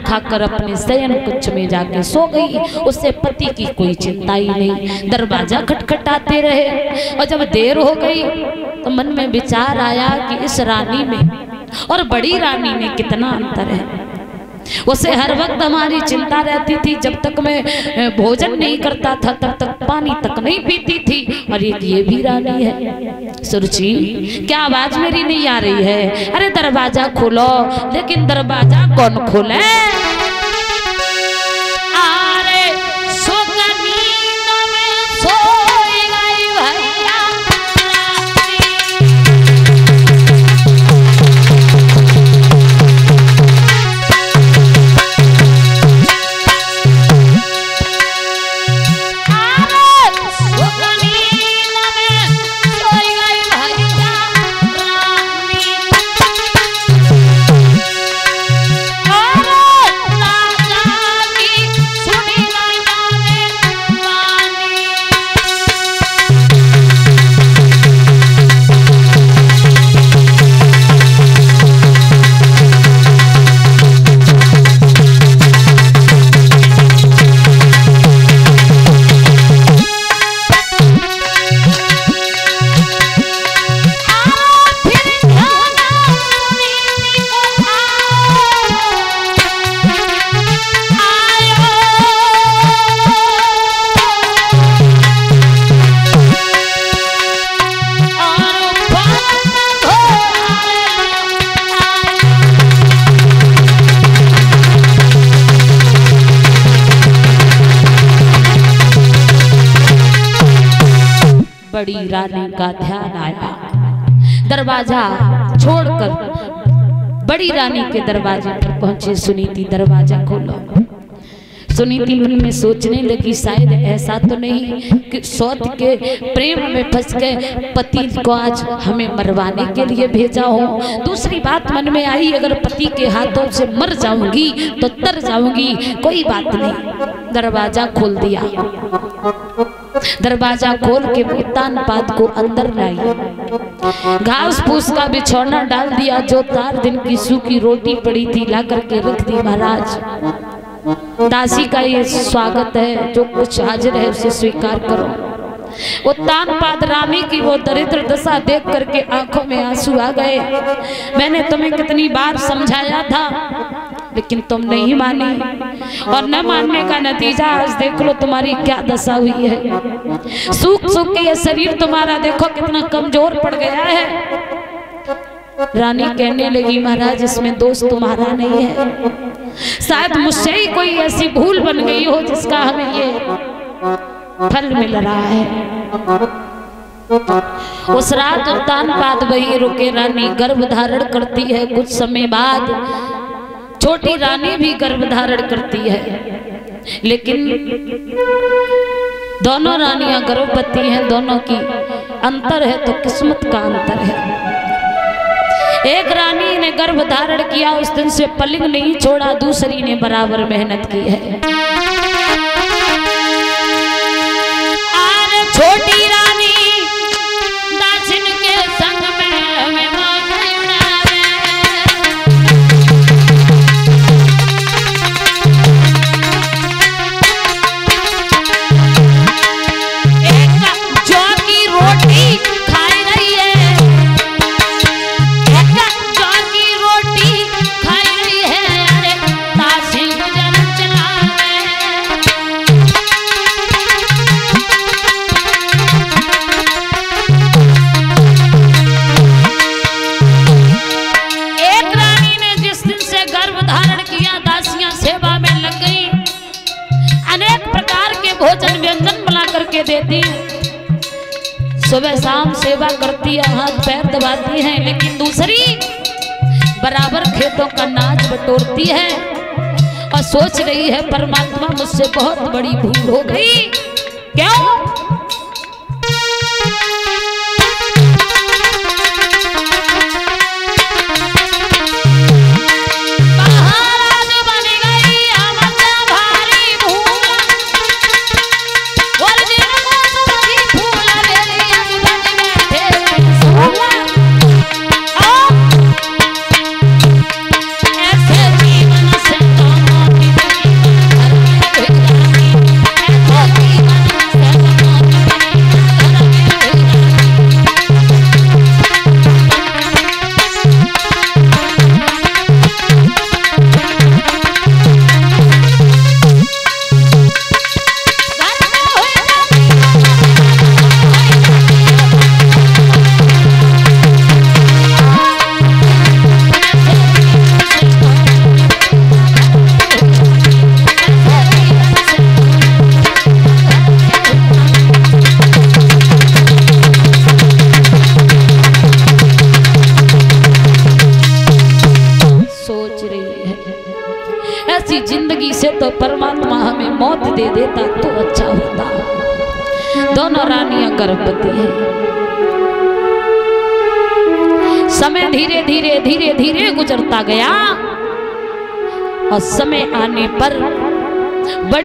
खाकर अपने शयन कक्ष में जाके सो गई। उससे पति की कोई चिंता ही नहीं। दरवाजा खटखटाते रहे और जब देर हो गई तो मन में विचार आया कि इस रानी में और बड़ी रानी में कितना अंतर है। उसे हर वक्त हमारी चिंता रहती थी, जब तक मैं भोजन नहीं करता था तब तक पानी तक नहीं पीती थी, और एक ये भी रानी है। सुरुचि, क्या आवाज मेरी नहीं आ रही है? अरे दरवाजा खोलो। लेकिन दरवाजा कौन खोले? बड़ी रानी का ध्यान आया। दरवाजा छोड़कर बड़ी रानी के दरवाजे पर पहुंचे सुनीति। दरवाजा खोलो। सुनीति मन में सोचने लगी, शायद ऐसा तो नहीं कि सौत के प्रेम में फंस गए पति को आज हमें मरवाने के लिए भेजा हो। दूसरी बात मन में आई, अगर पति के हाथों से मर जाऊंगी तो तर जाऊंगी। कोई बात नहीं, दरवाजा खोल दिया। दरवाजा खोल के उत्तान पाद को अंदर लाई, घास फूस का बिछौना डाल दिया। जो 4 दिन की सूखी रोटी पड़ी थी ला करके रख दी। महाराज, दासी का ये स्वागत है, जो कुछ हाजिर है उसे स्वीकार करो। उत्तान पाद रानी की वो दरिद्र दशा देख करके आंखों में आंसू आ गए। मैंने तुम्हें कितनी बार समझाया था, लेकिन तुम नहीं मानी, और न मानने का नतीजा आज देख लो तुम्हारी क्या दशा हुई है। सूख सूख के ये शरीर तुम्हारा देखो कितना कमजोर पड़ गया है। रानी कहने लगी, महाराज इसमें दोष तुम्हारा नहीं है, शायद मुझसे ही कोई ऐसी भूल बन गई हो जिसका हमें ये फल मिल रहा है। उस रात उत्तान पाद वही रुके। रानी गर्भ धारण करती है। कुछ समय बाद छोटी रानी भी गर्भ धारण करती है, लेकिन दोनों रानियां गर्भवती हैं। दोनों की अंतर है तो किस्मत का अंतर है। एक रानी ने गर्भ धारण किया, उस दिन से पलिंग नहीं छोड़ा। दूसरी ने बराबर मेहनत की है। छोटी रानी दासिन के संग में हमें मौज उड़ावे। एक जौ की रोटी खाई रही है, एक जौ की रोटी खाई रही है। अरे दासिन गुजर चलावे। भोजन व्यंजन बना करके देती, सुबह शाम सेवा करती है, हाथ पैर दबाती हैं। लेकिन दूसरी बराबर खेतों का नाच बटोरती है और सोच रही है परमात्मा मुझसे बहुत बड़ी भूल हो गई। क्यों? ऐसे जीवन से ऐसी जिंदगी से तो परमात्मा हमें मौत दे देता तो अच्छा होता। दोनों रानियां गर्भवती है। समय धीरे धीरे धीरे धीरे गुजरता गया और समय आने पर